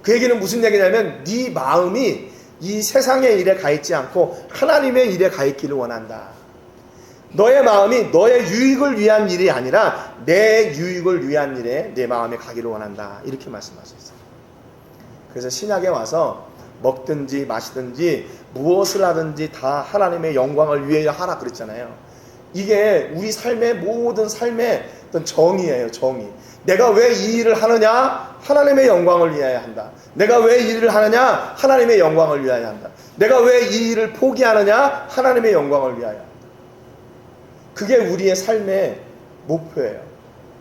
그 얘기는 무슨 얘기냐면 네 마음이 이 세상의 일에 가 있지 않고 하나님의 일에 가 있기를 원한다. 너의 마음이 너의 유익을 위한 일이 아니라 내 유익을 위한 일에 내 마음에 가기를 원한다. 이렇게 말씀하셨어요. 그래서 신약에 와서 먹든지 마시든지 무엇을 하든지 다 하나님의 영광을 위하여 하라 그랬잖아요. 이게 우리 삶의 모든 삶의 어떤 정의예요. 정의. 내가 왜 이 일을 하느냐? 하나님의 영광을 위하여 한다. 내가 왜 이 일을 하느냐? 하나님의 영광을 위하여 한다. 내가 왜 이 일을 포기하느냐? 하나님의 영광을 위하여 한다. 그게 우리의 삶의 목표예요.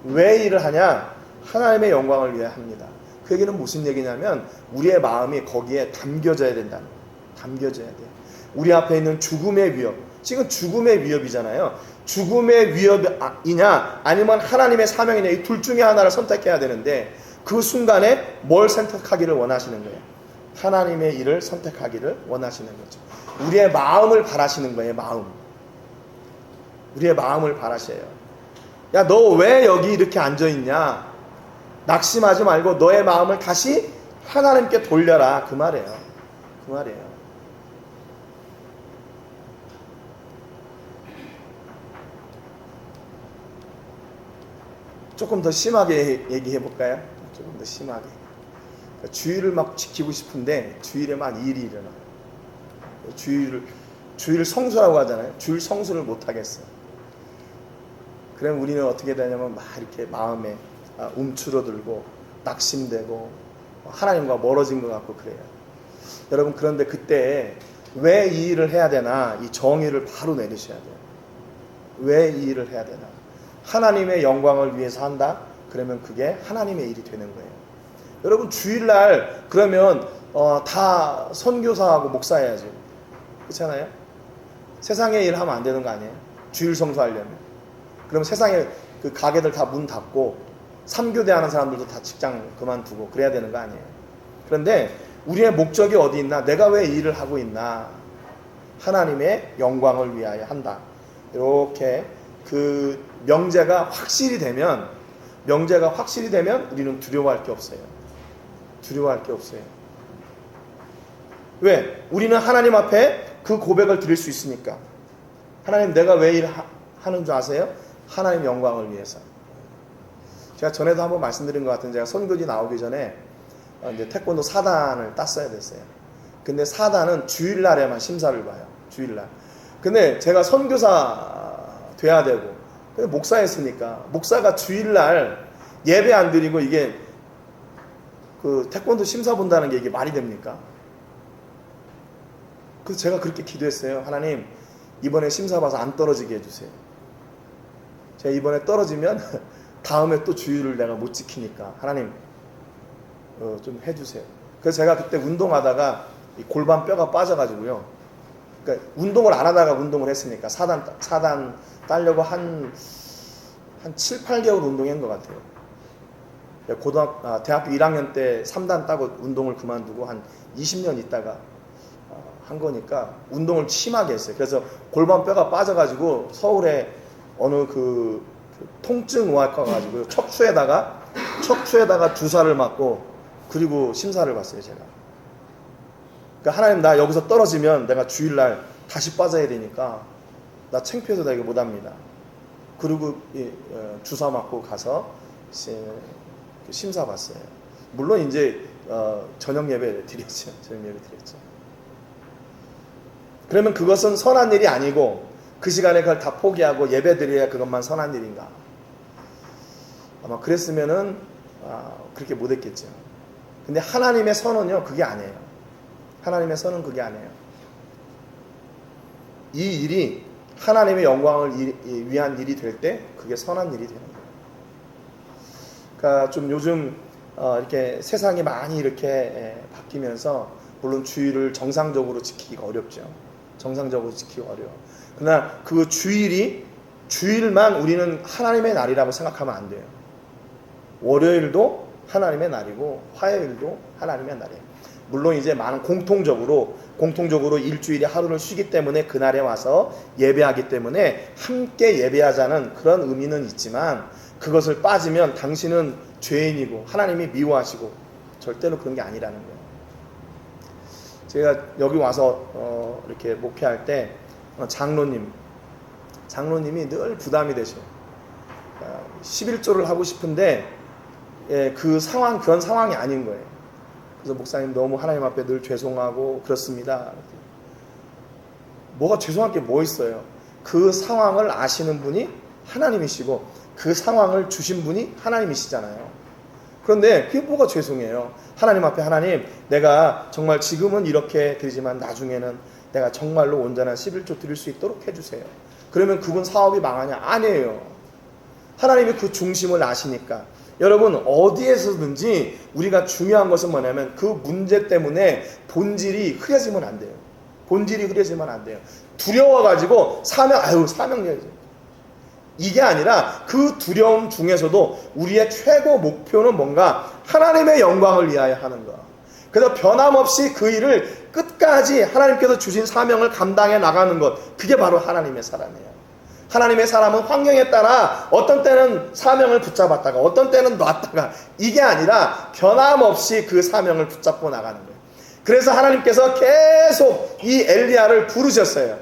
왜 일을 하냐? 하나님의 영광을 위하여 합니다. 그 얘기는 무슨 얘기냐면 우리의 마음이 거기에 담겨져야 된다는 거예요. 담겨져야 돼요. 우리 앞에 있는 죽음의 위협, 지금 죽음의 위협이잖아요. 죽음의 위협이냐 아니면 하나님의 사명이냐, 이 둘 중에 하나를 선택해야 되는데 그 순간에 뭘 선택하기를 원하시는 거예요? 하나님의 일을 선택하기를 원하시는 거죠. 우리의 마음을 바라시는 거예요. 마음. 우리의 마음을 바라셔요. 야, 너 왜 여기 이렇게 앉아있냐? 낙심하지 말고 너의 마음을 다시 하나님께 돌려라. 그 말이에요. 그 말이에요. 조금 더 심하게 얘기해 볼까요? 조금 더 심하게. 주의를 막 지키고 싶은데 주일에 막 일이 일어나요. 주일 성수라고 하잖아요. 주일 성수를 못 하겠어요. 그럼 우리는 어떻게 되냐면 막 이렇게 마음에 움츠러들고 낙심되고 하나님과 멀어진 것 같고 그래요. 여러분, 그런데 그때 왜 이 일을 해야 되나? 이 정의를 바로 내리셔야 돼요. 왜 이 일을 해야 되나? 하나님의 영광을 위해서 한다? 그러면 그게 하나님의 일이 되는 거예요. 여러분, 주일날 그러면 다 선교사하고 목사해야죠. 그렇잖아요? 세상의 일 하면 안 되는 거 아니에요? 주일 성수하려면. 그럼 세상에 그 가게들 다 문 닫고 3교대 하는 사람들도 다 직장 그만두고 그래야 되는 거 아니에요? 그런데 우리의 목적이 어디 있나? 내가 왜 이 일을 하고 있나? 하나님의 영광을 위하여 한다. 이렇게 그 명제가 확실히 되면 우리는 두려워할 게 없어요. 두려워할 게 없어요. 왜? 우리는 하나님 앞에 그 고백을 드릴 수 있으니까. 하나님, 내가 왜 일하는 줄 아세요? 하나님 영광을 위해서. 제가 전에도 한번 말씀드린 것 같은데, 제가 선교지 나오기 전에 이제 태권도 4단을 땄어야 됐어요. 근데 4단은 주일날에만 심사를 봐요. 주일날. 근데 제가 선교사 돼야 되고, 목사였으니까, 목사가 주일날 예배 안 드리고 이게 그 태권도 심사 본다는 게 이게 말이 됩니까? 그래서 제가 그렇게 기도했어요. 하나님, 이번에 심사 봐서 안 떨어지게 해주세요. 제가 이번에 떨어지면 다음에 또 주일을 내가 못 지키니까 하나님 좀 해주세요. 그래서 제가 그때 운동하다가 이 골반 뼈가 빠져가지고요. 그러니까 운동을 안 하다가 운동을 했으니까 4단 따려고 한 7, 8개월 운동한 것 같아요. 대학교 1학년 때 3단 따고 운동을 그만두고 한 20년 있다가 한 거니까 운동을 심하게 했어요. 그래서 골반 뼈가 빠져가지고 서울에 어느 그 통증의학과 가가지고 척추에다가 주사를 맞고 그리고 심사를 봤어요, 제가. 그러니까 하나님, 나 여기서 떨어지면 내가 주일날 다시 빠져야 되니까 나 창피해서 나 이거 못합니다. 그리고 주사 맞고 가서 심사 봤어요. 물론 이제 저녁 예배 드렸죠. 그러면 그것은 선한 일이 아니고 그 시간에 그걸 다 포기하고 예배 드려야 그것만 선한 일인가? 아마 그랬으면은 그렇게 못했겠죠. 근데 하나님의 선은요, 그게 아니에요. 하나님의 선은 그게 아니에요. 이 일이 하나님의 영광을 위한 일이 될 때 그게 선한 일이 되는 거예요. 그러니까 좀 요즘 이렇게 세상이 많이 이렇게 바뀌면서 물론 주일을 정상적으로 지키기가 어렵죠. 정상적으로 지키기 어려워. 그러나 그 주일만 우리는 하나님의 날이라고 생각하면 안 돼요. 월요일도 하나님의 날이고 화요일도 하나님의 날이에요. 물론 이제 많은 공통적으로 일주일에 하루를 쉬기 때문에 그날에 와서 예배하기 때문에 함께 예배하자는 그런 의미는 있지만 그것을 빠지면 당신은 죄인이고 하나님이 미워하시고 절대로 그런 게 아니라는 거예요. 제가 여기 와서 이렇게 목회할 때 장로님이 늘 부담이 되셔. 11조를 하고 싶은데 그런 상황이 아닌 거예요. 그래서 목사님, 너무 하나님 앞에 늘 죄송하고 그렇습니다. 뭐가 죄송할 게 뭐 있어요? 그 상황을 아시는 분이 하나님이시고 그 상황을 주신 분이 하나님이시잖아요. 그런데 그게 뭐가 죄송해요? 하나님 앞에, 하나님, 내가 정말 지금은 이렇게 드리지만 나중에는 내가 정말로 온전한 11조 드릴 수 있도록 해주세요. 그러면 그분 사업이 망하냐? 아니에요. 하나님이 그 중심을 아시니까 여러분, 어디에서든지 우리가 중요한 것은 뭐냐면 그 문제 때문에 본질이 흐려지면 안 돼요. 본질이 흐려지면 안 돼요. 두려워가지고 사명해야죠. 이게 아니라 그 두려움 중에서도 우리의 최고 목표는 뭔가 하나님의 영광을 위하여 하는 것. 그래서 변함없이 그 일을 끝까지 하나님께서 주신 사명을 감당해 나가는 것. 그게 바로 하나님의 사람이에요. 하나님의 사람은 환경에 따라 어떤 때는 사명을 붙잡았다가 어떤 때는 놨다가, 이게 아니라 변함없이 그 사명을 붙잡고 나가는 거예요. 그래서 하나님께서 계속 이 엘리야를 부르셨어요.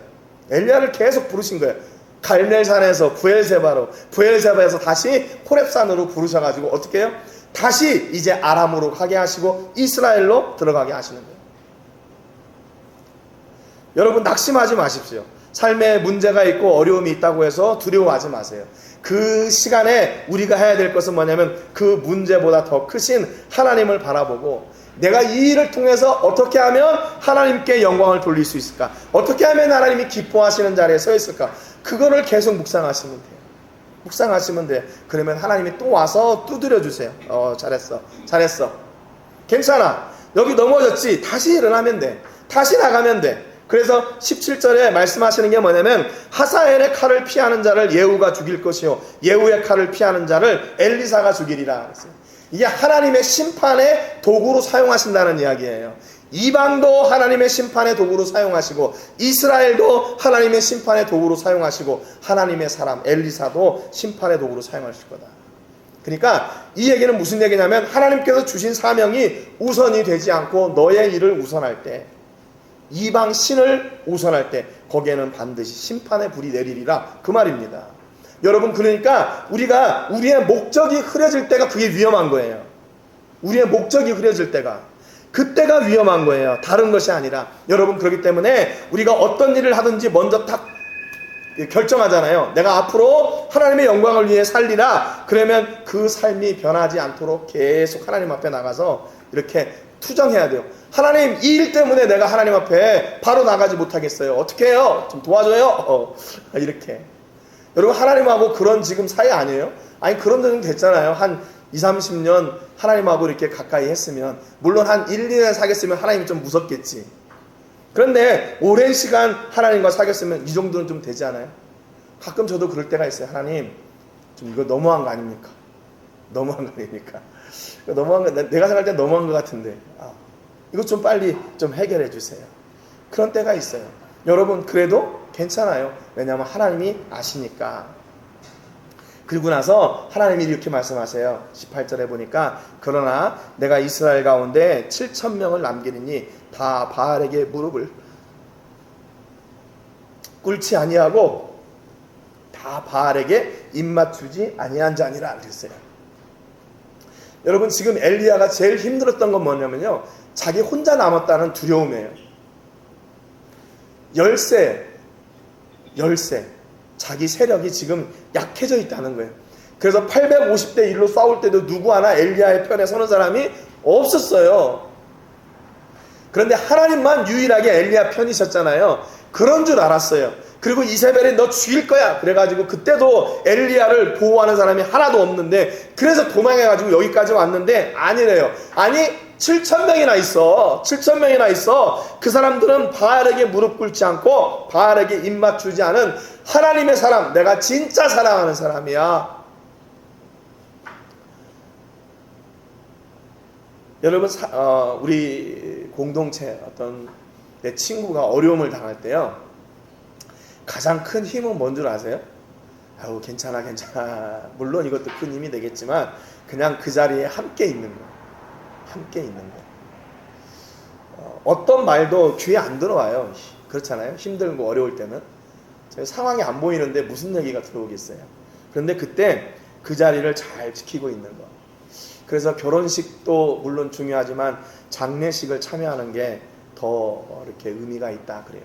엘리야를 계속 부르신 거예요. 갈멜산에서 부엘세바에서 다시 호렙산으로 부르셔가지고 어떻게 해요? 다시 이제 아람으로 가게 하시고 이스라엘로 들어가게 하시는 거예요. 여러분, 낙심하지 마십시오. 삶에 문제가 있고 어려움이 있다고 해서 두려워하지 마세요. 그 시간에 우리가 해야 될 것은 뭐냐면 그 문제보다 더 크신 하나님을 바라보고, 내가 이 일을 통해서 어떻게 하면 하나님께 영광을 돌릴 수 있을까? 어떻게 하면 하나님이 기뻐하시는 자리에 서 있을까? 그거를 계속 묵상하시면 돼요. 묵상하시면 돼요. 그러면 하나님이 또 와서 두드려 주세요. 잘했어. 괜찮아. 여기 넘어졌지. 다시 일어나면 돼. 다시 나가면 돼. 그래서 17절에 말씀하시는 게 뭐냐면 하사엘의 칼을 피하는 자를 예후가 죽일 것이요 예후의 칼을 피하는 자를 엘리사가 죽이리라 그랬어요. 이게 하나님의 심판의 도구로 사용하신다는 이야기예요. 이방도 하나님의 심판의 도구로 사용하시고 이스라엘도 하나님의 심판의 도구로 사용하시고 하나님의 사람 엘리사도 심판의 도구로 사용하실 거다. 그러니까 이 얘기는 무슨 얘기냐면 하나님께서 주신 사명이 우선이 되지 않고 너의 일을 우선할 때, 이방 신을 우선할 때 거기에는 반드시 심판의 불이 내리리라, 그 말입니다. 여러분, 그러니까 우리의 목적이 흐려질 때가 그게 위험한 거예요. 우리의 목적이 흐려질 때가, 그때가 위험한 거예요. 다른 것이 아니라. 여러분, 그렇기 때문에 우리가 어떤 일을 하든지 먼저 딱 결정하잖아요. 내가 앞으로 하나님의 영광을 위해 살리라. 그러면 그 삶이 변하지 않도록 계속 하나님 앞에 나가서 이렇게 투정해야 돼요. 하나님, 이 일 때문에 내가 하나님 앞에 바로 나가지 못하겠어요. 어떻게 해요? 좀 도와줘요. 이렇게. 여러분, 하나님하고 그런 지금 사이 아니에요? 아니, 그런 데는 됐잖아요. 한 20-30년 하나님하고 이렇게 가까이 했으면, 물론 한 1-2년 사귀었으면 하나님이 좀 무섭겠지. 그런데 오랜 시간 하나님과 사귀었으면 이 정도는 좀 되지 않아요? 가끔 저도 그럴 때가 있어요. 하나님, 좀 이거 너무한 거 아닙니까? 너무한 거 아닙니까? 너무한 거, 내가 생각할 땐 너무한 것 같은데, 이거 좀 빨리 좀 해결해 주세요. 그런 때가 있어요. 여러분, 그래도 괜찮아요. 왜냐하면 하나님이 아시니까. 그리고 나서 하나님이 이렇게 말씀하세요. 18절에 보니까 그러나 내가 이스라엘 가운데 7,000명을 남기리니 다 바알에게 무릎을 꿇지 아니하고 다 바알에게 입맞추지 아니한 자니라 그랬어요. 여러분, 지금 엘리야가 제일 힘들었던 건 뭐냐면요, 자기 혼자 남았다는 두려움이에요. 열세, 자기 세력이 지금 약해져 있다는 거예요. 그래서 850대 1로 싸울 때도 누구 하나 엘리야의 편에 서는 사람이 없었어요. 그런데 하나님만 유일하게 엘리야 편이셨잖아요. 그런 줄 알았어요. 그리고 이세벨이 너 죽일 거야 그래가지고 그때도 엘리야를 보호하는 사람이 하나도 없는데, 그래서 도망해가지고 여기까지 왔는데 아니래요. 아니, 7,000명이나 있어. 7,000명이나 있어. 그 사람들은 바알에게 무릎 꿇지 않고 바알에게 입맞추지 않은 하나님의 사람, 내가 진짜 사랑하는 사람이야. 여러분, 우리 공동체 어떤 내 친구가 어려움을 당할 때요, 가장 큰 힘은 뭔 줄 아세요? 아우, 괜찮아. 물론 이것도 큰 힘이 되겠지만 그냥 그 자리에 함께 있는 거. 어떤 말도 귀에 안 들어와요. 그렇잖아요. 힘들고 어려울 때는 상황이 안 보이는데 무슨 얘기가 들어오겠어요. 그런데 그때 그 자리를 잘 지키고 있는 거. 그래서 결혼식도 물론 중요하지만 장례식을 참여하는 게 더 이렇게 의미가 있다 그래요.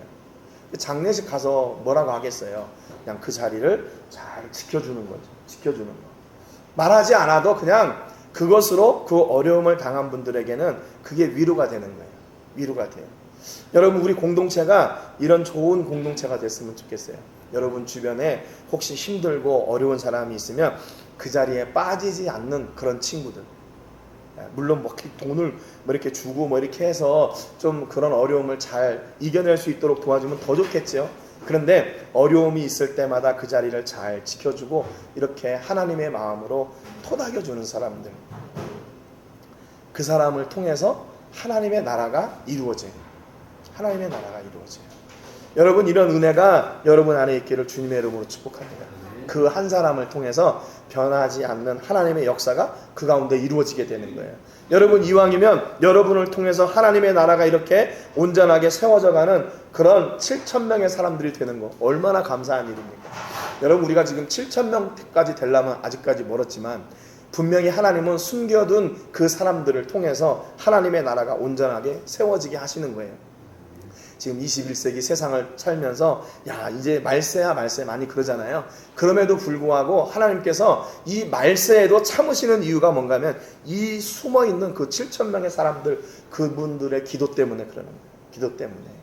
장례식 가서 뭐라고 하겠어요. 그냥 그 자리를 잘 지켜주는 거죠. 지켜주는 거. 말하지 않아도 그냥 그것으로 그 어려움을 당한 분들에게는 그게 위로가 되는 거예요. 위로가 돼요. 여러분, 우리 공동체가 이런 좋은 공동체가 됐으면 좋겠어요. 여러분 주변에 혹시 힘들고 어려운 사람이 있으면 그 자리에 빠지지 않는 그런 친구들. 물론 뭐 돈을 뭐 이렇게 주고 뭐 이렇게 해서 좀 그런 어려움을 잘 이겨낼 수 있도록 도와주면 더 좋겠죠. 그런데 어려움이 있을 때마다 그 자리를 잘 지켜주고 이렇게 하나님의 마음으로 토닥여주는 사람들, 그 사람을 통해서 하나님의 나라가 이루어져요. 하나님의 나라가 이루어져요. 여러분, 이런 은혜가 여러분 안에 있기를 주님의 이름으로 축복합니다. 그 한 사람을 통해서 변하지 않는 하나님의 역사가 그 가운데 이루어지게 되는 거예요. 여러분, 이왕이면 여러분을 통해서 하나님의 나라가 이렇게 온전하게 세워져가는 그런 7,000명의 사람들이 되는 거 얼마나 감사한 일입니까? 여러분, 우리가 지금 7,000명까지 되려면 아직까지 멀었지만 분명히 하나님은 숨겨둔 그 사람들을 통해서 하나님의 나라가 온전하게 세워지게 하시는 거예요. 지금 21세기 세상을 살면서 야, 이제 말세야 말세 많이 그러잖아요. 그럼에도 불구하고 하나님께서 이 말세에도 참으시는 이유가 뭔가 하면 이 숨어있는 그 7,000명의 사람들, 그분들의 기도 때문에 그러는 거예요. 기도 때문에.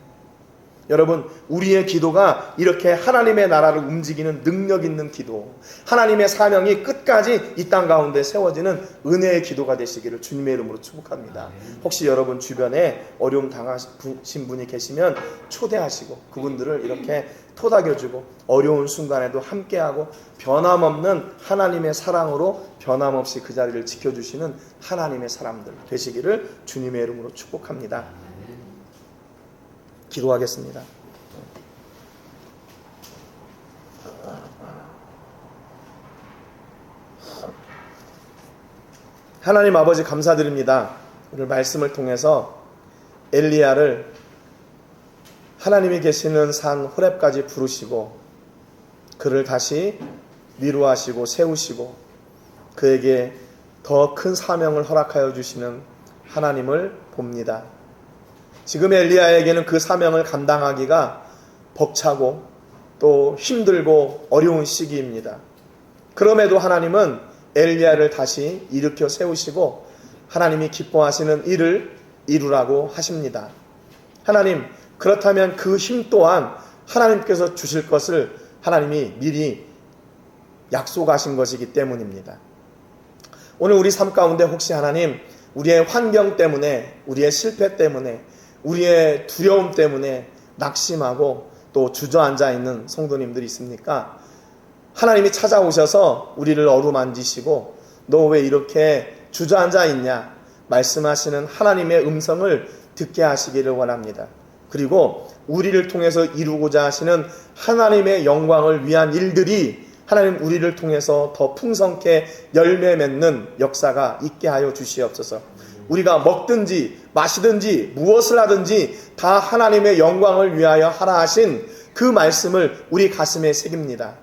여러분, 우리의 기도가 이렇게 하나님의 나라를 움직이는 능력 있는 기도, 하나님의 사명이 끝까지 이 땅 가운데 세워지는 은혜의 기도가 되시기를 주님의 이름으로 축복합니다. 혹시 여러분 주변에 어려움 당하신 분이 계시면 초대하시고 그분들을 이렇게 토닥여주고 어려운 순간에도 함께하고 변함없는 하나님의 사랑으로 변함없이 그 자리를 지켜주시는 하나님의 사람들 되시기를 주님의 이름으로 축복합니다. 기도하겠습니다. 하나님 아버지, 감사드립니다. 오늘 말씀을 통해서 엘리야를 하나님이 계시는 산 호렙까지 부르시고 그를 다시 위로하시고 세우시고 그에게 더 큰 사명을 허락하여 주시는 하나님을 봅니다. 지금 엘리야에게는 그 사명을 감당하기가 벅차고 또 힘들고 어려운 시기입니다. 그럼에도 하나님은 엘리야를 다시 일으켜 세우시고 하나님이 기뻐하시는 일을 이루라고 하십니다. 하나님, 그렇다면 그 힘 또한 하나님께서 주실 것을 하나님이 미리 약속하신 것이기 때문입니다. 오늘 우리 삶 가운데 혹시 하나님, 우리의 환경 때문에, 우리의 실패 때문에, 우리의 두려움 때문에 낙심하고 또 주저앉아 있는 성도님들이 있습니까? 하나님이 찾아오셔서 우리를 어루만지시고 너 왜 이렇게 주저앉아 있냐 말씀하시는 하나님의 음성을 듣게 하시기를 원합니다. 그리고 우리를 통해서 이루고자 하시는 하나님의 영광을 위한 일들이 하나님 우리를 통해서 더 풍성케 열매 맺는 역사가 있게 하여 주시옵소서. 우리가 먹든지 마시든지 무엇을 하든지 다 하나님의 영광을 위하여 하라 하신 그 말씀을 우리 가슴에 새깁니다.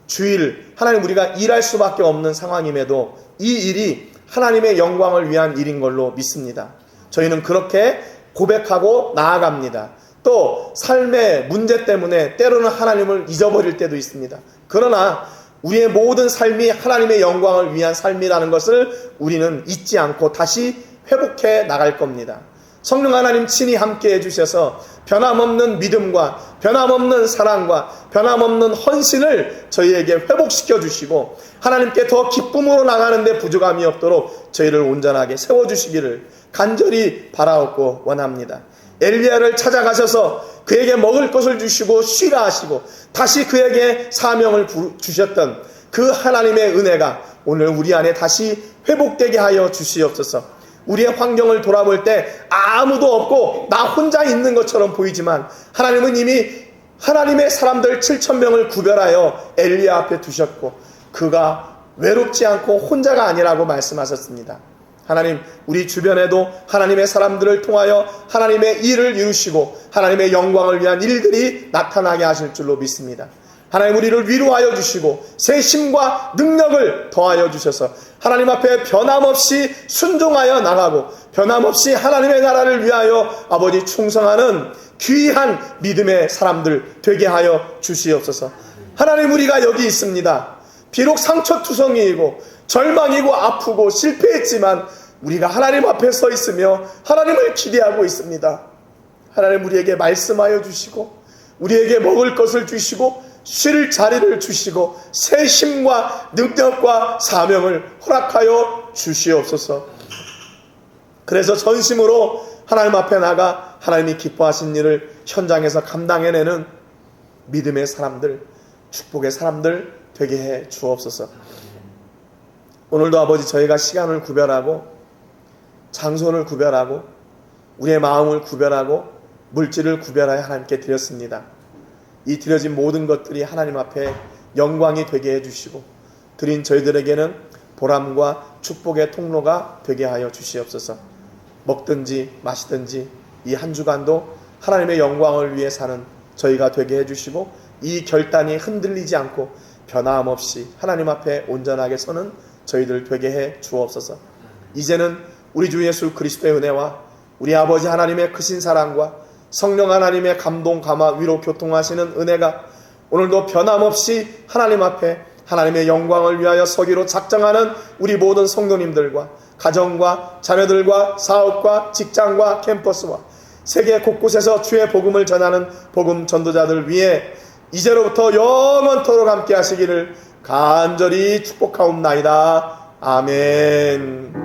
주일 하나님, 우리가 일할 수밖에 없는 상황임에도 이 일이 하나님의 영광을 위한 일인 걸로 믿습니다. 저희는 그렇게 고백하고 나아갑니다. 또 삶의 문제 때문에 때로는 하나님을 잊어버릴 때도 있습니다. 그러나 우리의 모든 삶이 하나님의 영광을 위한 삶이라는 것을 우리는 잊지 않고 다시 회복해 나갈 겁니다. 성령 하나님 친히 함께 해주셔서 변함없는 믿음과 변함없는 사랑과 변함없는 헌신을 저희에게 회복시켜 주시고 하나님께 더 기쁨으로 나가는데 부족함이 없도록 저희를 온전하게 세워주시기를 간절히 바라옵고 원합니다. 엘리야를 찾아가셔서 그에게 먹을 것을 주시고 쉬라 하시고 다시 그에게 사명을 주셨던 그 하나님의 은혜가 오늘 우리 안에 다시 회복되게 하여 주시옵소서. 우리의 환경을 돌아볼 때 아무도 없고 나 혼자 있는 것처럼 보이지만 하나님은 이미 하나님의 사람들 7,000명을 구별하여 엘리야 앞에 두셨고 그가 외롭지 않고 혼자가 아니라고 말씀하셨습니다. 하나님, 우리 주변에도 하나님의 사람들을 통하여 하나님의 일을 이루시고 하나님의 영광을 위한 일들이 나타나게 하실 줄로 믿습니다. 하나님, 우리를 위로하여 주시고 새 힘과 능력을 더하여 주셔서 하나님 앞에 변함없이 순종하여 나가고 변함없이 하나님의 나라를 위하여 아버지 충성하는 귀한 믿음의 사람들 되게 하여 주시옵소서. 하나님, 우리가 여기 있습니다. 비록 상처투성이이고 절망이고 아프고 실패했지만 우리가 하나님 앞에 서 있으며 하나님을 기대하고 있습니다. 하나님 우리에게 말씀하여 주시고 우리에게 먹을 것을 주시고 쉴 자리를 주시고 새 힘과 능력과 사명을 허락하여 주시옵소서. 그래서 전심으로 하나님 앞에 나가 하나님이 기뻐하신 일을 현장에서 감당해내는 믿음의 사람들, 축복의 사람들 되게 해 주옵소서. 오늘도 아버지 저희가 시간을 구별하고 장소를 구별하고 우리의 마음을 구별하고 물질을 구별하여 하나님께 드렸습니다. 이 드려진 모든 것들이 하나님 앞에 영광이 되게 해주시고 드린 저희들에게는 보람과 축복의 통로가 되게 하여 주시옵소서. 먹든지 마시든지 이 한 주간도 하나님의 영광을 위해 사는 저희가 되게 해주시고 이 결단이 흔들리지 않고 변함없이 하나님 앞에 온전하게 서는 저희들 되게 해 주옵소서. 이제는 우리 주 예수 그리스도의 은혜와 우리 아버지 하나님의 크신 사랑과 성령 하나님의 감동, 감화, 위로, 교통하시는 은혜가 오늘도 변함없이 하나님 앞에 하나님의 영광을 위하여 서기로 작정하는 우리 모든 성도님들과 가정과 자녀들과 사업과 직장과 캠퍼스와 세계 곳곳에서 주의 복음을 전하는 복음 전도자들 위해 이제로부터 영원토록 함께 하시기를 간절히 축복하옵나이다. 아멘.